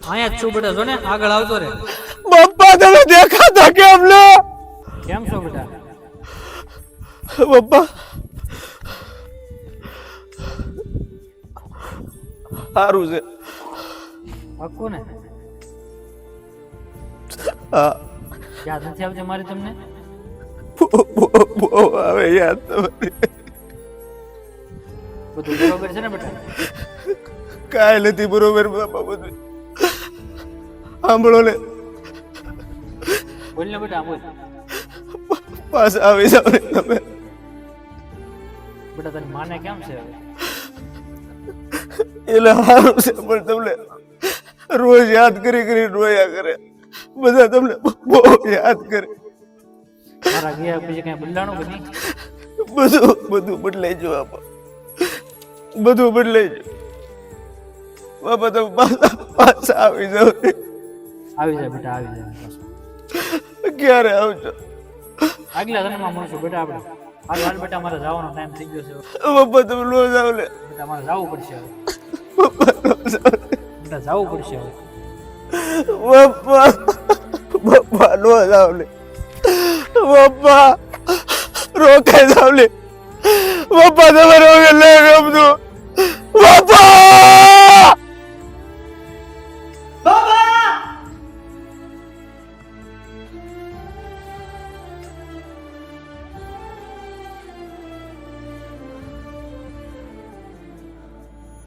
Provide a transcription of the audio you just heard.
અહીંયા જ છું બેટા, જો ને આગળ આવતો રે. પપ્પા તમે દેખાતા કેમ લો? કેમ છો બેટા? પપ્પા સારું છે. પાક્કું ને? હા યાદ નથી આવતી મારી તમને? બહુ આવે યાદ તમારી. બધું બરોબર છે ને બેટા? કાંઈ નથી બરોબર બાપા, બધું સાંભળો ને, બોલ ને બેટા, બોલ. પાછા આવી જાવ ને તમે. બેટા તારી માને કેમ છે હવે? એટલે સારું છે, પણ તમને રોજ યાદ કરી કરી રોયા કરે, બધા તમને બહુ યાદ કરે. મારા ગયા પછી કઈ બદલાણું કે નહીં? બધું બદલાઈ ગયું બાપા, બધું બદલાઈ ગયું બાપા. તમે પાછા આવી જાવ. આવી જાય બેટા, આવી જાય પાછું. ક્યારે આવજો? આગલા જન્મમાં મળશું બેટા આપણે. હાલ હાલ બેટા, મારે જવાનો ટાઈમ થઈ ગયો છે. બાપા તમે લો જાવ ને. બેટા મારે જવું પડશે હવે. બાપા લો જાવ ને. બેટા જવું પડશે હવે. બાપા નો જાવ ને. બાપા રોકાઈ જાવ ને. બાપા તમારે હવે લઈ ગમતું.